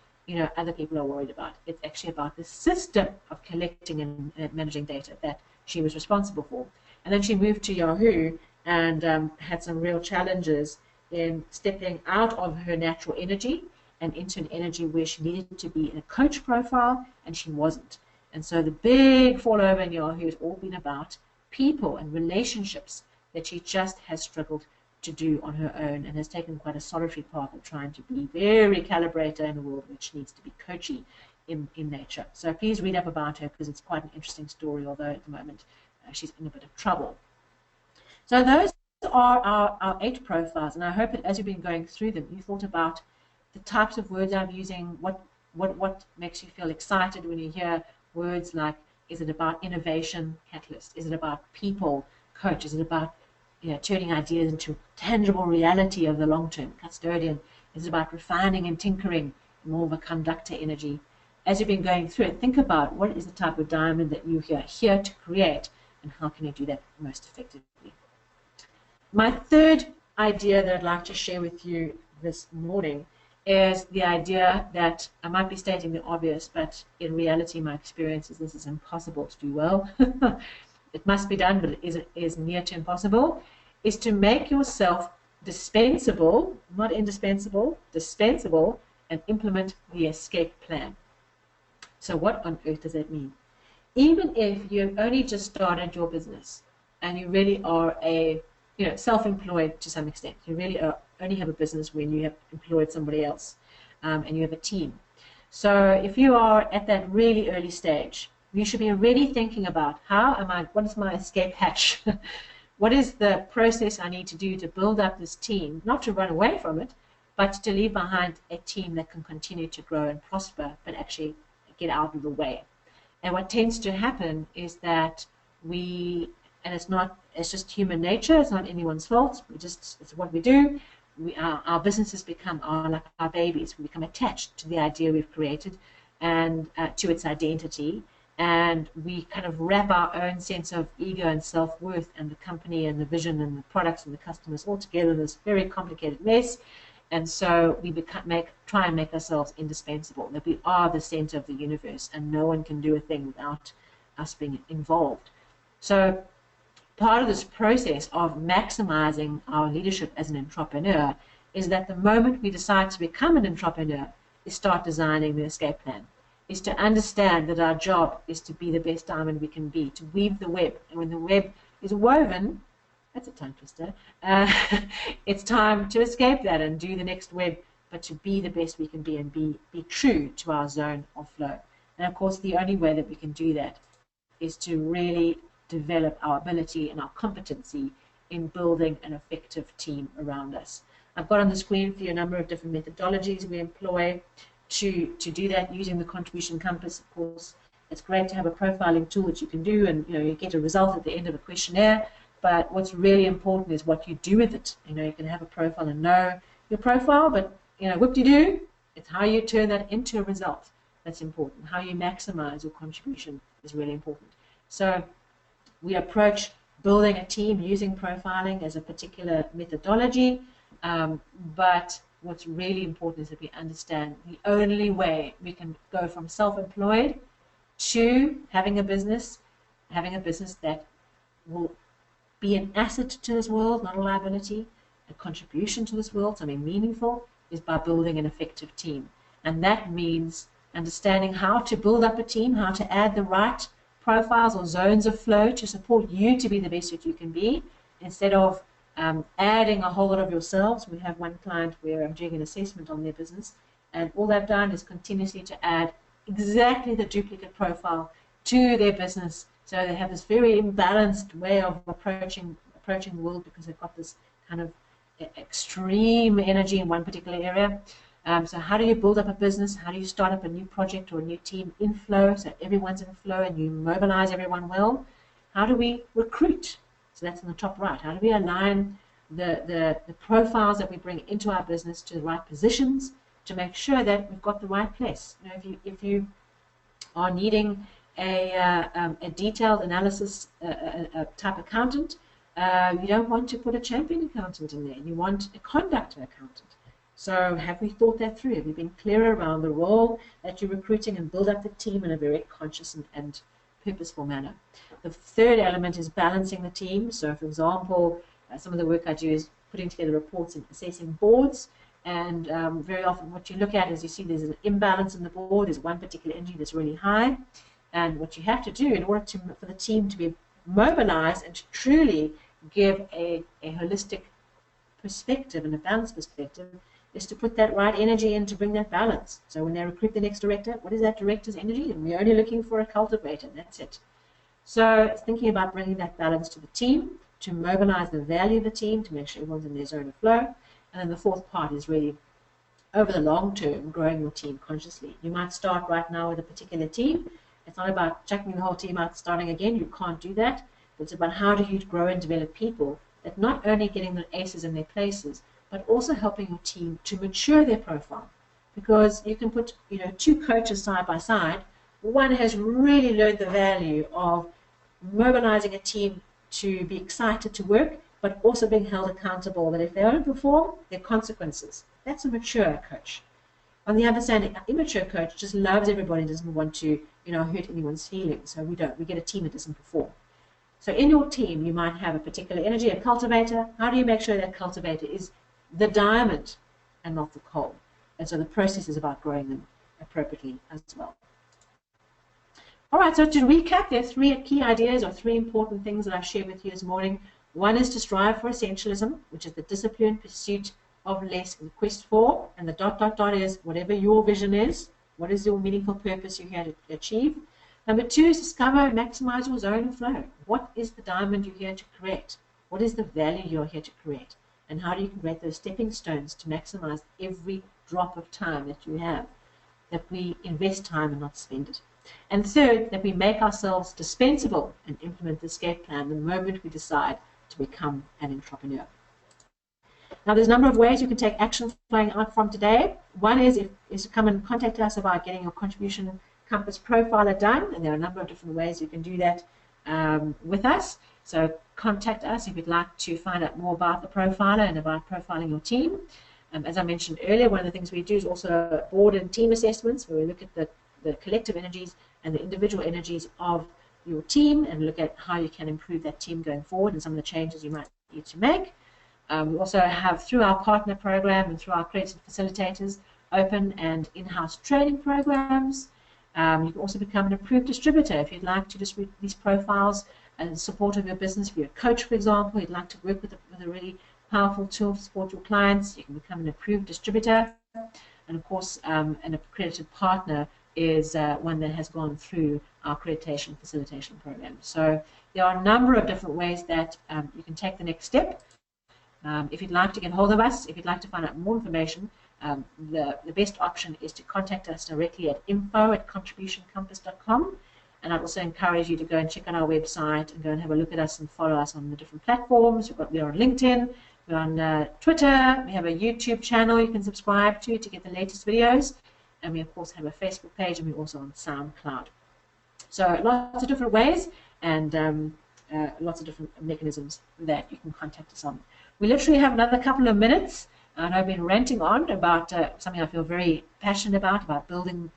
other people are worried about. It's actually about the system of collecting and managing data that she was responsible for. And then she moved to Yahoo and had some real challenges in stepping out of her natural energy and into an energy where she needed to be in a coach profile, and she wasn't. And so the big fallover in Yahoo has all been about people and relationships that she just has struggled to do on her own, and has taken quite a solitary path of trying to be very calibrator in a world which needs to be coachy in nature. So please read up about her, because it's quite an interesting story, although at the moment she's in a bit of trouble. So those are our 8 profiles, and I hope that as you've been going through them, you thought about the types of words I'm using, what makes you feel excited when you hear words like, is it about innovation catalyst? Is it about people coach? Is it about turning ideas into tangible reality of the long-term custodian? Is it about refining and tinkering, more of a conductor energy? As you've been going through it, think about what is the type of diamond that you are here to create, and how can you do that most effectively? My third idea that I'd like to share with you this morning is the idea that I might be stating the obvious, but in reality, my experience is this is impossible to do well. It must be done, but it is near to impossible, is to make yourself dispensable, not indispensable, dispensable, and implement the escape plan. So what on earth does that mean? Even if you've only just started your business and you really are self-employed to some extent, you really only have a business when you have employed somebody else, and you have a team. So if you are at that really early stage, you should be already thinking about what is my escape hatch? What is the process I need to do to build up this team, not to run away from it, but to leave behind a team that can continue to grow and prosper, but actually get out of the way. And what tends to happen is that it's just human nature, it's not anyone's fault, it's what we do. Our businesses become like our babies. We become attached to the idea we've created and to its identity, and we kind of wrap our own sense of ego and self-worth and the company and the vision and the products and the customers all together in this very complicated mess. And so we try and make ourselves indispensable, that we are the center of the universe and no one can do a thing without us being involved. So part of this process of maximizing our leadership as an entrepreneur is that the moment we decide to become an entrepreneur is start designing the escape plan, is to understand that our job is to be the best diamond we can be, to weave the web. And when the web is woven, that's a tongue twister, it's time to escape that and do the next web, but to be the best we can be and be true to our zone of flow. And of course, the only way that we can do that is to really develop our ability and our competency in building an effective team around us. I've got on the screen for you a number of different methodologies we employ to do that using the contribution compass. Of course, it's great to have a profiling tool that you can do, and you get a result at the end of a questionnaire. But what's really important is what you do with it. You can have a profile and know your profile, but whoop-de-doo, it's how you turn that into a result that's important. How you maximize your contribution is really important. So we approach building a team using profiling as a particular methodology, but what's really important is that we understand the only way we can go from self-employed to having a business that will be an asset to this world, not a liability, a contribution to this world, something meaningful, is by building an effective team. And that means understanding how to build up a team, how to add the right profiles or zones of flow to support you to be the best that you can be, instead of adding a whole lot of yourselves. We have one client where I'm doing an assessment on their business, and all they've done is continuously to add exactly the duplicate profile to their business. So they have this very imbalanced way of approaching the world, because they've got this kind of extreme energy in one particular area. So how do you build up a business? How do you start up a new project or a new team in flow, so everyone's in flow and you mobilize everyone well? How do we recruit? So that's in the top right. How do we align the profiles that we bring into our business to the right positions to make sure that we've got the right place? If you are needing a detailed analysis type accountant, you don't want to put a champion accountant in there. You want a conductor accountant. So have we thought that through? Have we been clear around the role that you're recruiting and build up the team in a very conscious and purposeful manner? The third element is balancing the team. So, for example, some of the work I do is putting together reports and assessing boards. And very often what you look at is you see there's an imbalance in the board. There's one particular energy that's really high. And what you have to do in order for the team to be mobilized and to truly give a holistic perspective and a balanced perspective is to put that right energy in to bring that balance. So when they recruit the next director, what is that director's energy? And we're only looking for a cultivator, that's it. So it's thinking about bringing that balance to the team, to mobilize the value of the team, to make sure everyone's in their zone of flow. And then the fourth part is really, over the long term, growing your team consciously. You might start right now with a particular team. It's not about chucking the whole team out, starting again. You can't do that. But it's about how do you grow and develop people that not only getting the aces in their places, but also helping your team to mature their profile. Because you can put, two coaches side by side. One has really learned the value of mobilizing a team to be excited to work, but also being held accountable that if they don't perform, there are consequences. That's a mature coach. On the other side, an immature coach just loves everybody and doesn't want to, hurt anyone's feelings. So we don't. We get a team that doesn't perform. So in your team, you might have a particular energy, a cultivator. How do you make sure that cultivator is the diamond and not the coal? And so the process is about growing them appropriately as well. All right, so to recap, there are three key ideas or three important things that I've shared with you this morning. One is to strive for essentialism, which is the disciplined pursuit of less in the quest for, and the ... is whatever your vision is, what is your meaningful purpose you're here to achieve. Number two is discover and maximize your zone of flow. What is the diamond you're here to create? What is the value you're here to create? And how do you create those stepping stones to maximize every drop of time that you have, that we invest time and not spend it? And third, that we make ourselves dispensable and implement the escape plan the moment we decide to become an entrepreneur. Now, there's a number of ways you can take action flowing out from today. One is to come and contact us about getting your contribution compass profiler done, and there are a number of different ways you can do that with us. So contact us if you'd like to find out more about the profiler and about profiling your team. As I mentioned earlier, one of the things we do is also board and team assessments, where we look at the collective energies and the individual energies of your team and look at how you can improve that team going forward and some of the changes you might need to make. We also have, through our partner program and through our accredited facilitators, open and in-house training programs. You can also become an approved distributor if you'd like to distribute these profiles and support of your business. If you're a coach, for example, you'd like to work with a really powerful tool to support your clients, you can become an approved distributor. And of course, an accredited partner is one that has gone through our accreditation facilitation program. So there are a number of different ways that you can take the next step. If you'd like to get hold of us, if you'd like to find out more information, the best option is to contact us directly at info@contributioncompass.com. And I'd also encourage you to go and check out our website and go and have a look at us and follow us on the different platforms. We're on LinkedIn, we're on Twitter, we have a YouTube channel you can subscribe to get the latest videos. And we, of course, have a Facebook page, and we're also on SoundCloud. So lots of different ways and lots of different mechanisms that you can contact us on. We literally have another couple of minutes, and I've been ranting on about something I feel very passionate about building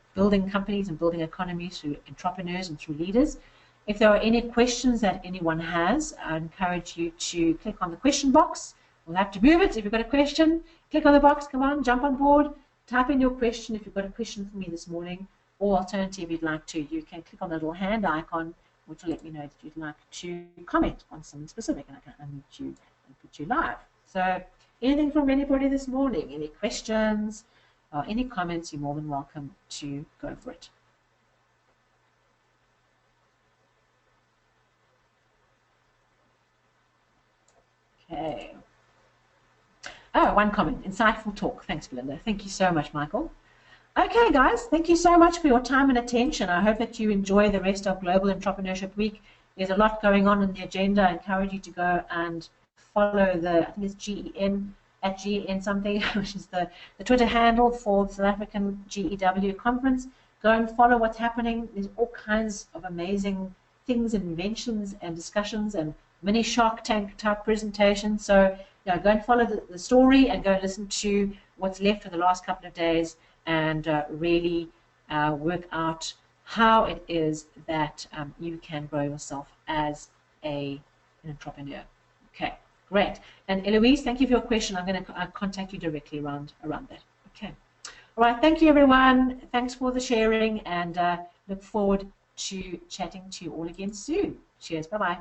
companies and building economies through entrepreneurs and through leaders. If there are any questions that anyone has, I encourage you to click on the question box. We'll have to move it. If you've got a question, click on the box, come on, jump on board. Type in your question if you've got a question for me this morning, or alternative, if you'd like to, you can click on the little hand icon, which will let me know that you'd like to comment on something specific, and I can unmute you and put you live. So anything from anybody this morning, any questions or any comments, you're more than welcome to go for it. Okay. Oh, one comment. Insightful talk. Thanks, Belinda. Thank you so much, Michael. Okay, guys. Thank you so much for your time and attention. I hope that you enjoy the rest of Global Entrepreneurship Week. There's a lot going on in the agenda. I encourage you to go and follow I think it's GEN, @GEN something, which is the Twitter handle for the South African GEW conference. Go and follow what's happening. There's all kinds of amazing things and inventions and discussions and mini Shark Tank type presentations. So go and follow the story and go and listen to what's left for the last couple of days and really work out how it is that you can grow yourself as an entrepreneur. Okay, great. And Eloise, thank you for your question. I'm going to contact you directly around that. Okay. All right. Thank you, everyone. Thanks for the sharing, and look forward to chatting to you all again soon. Cheers. Bye-bye.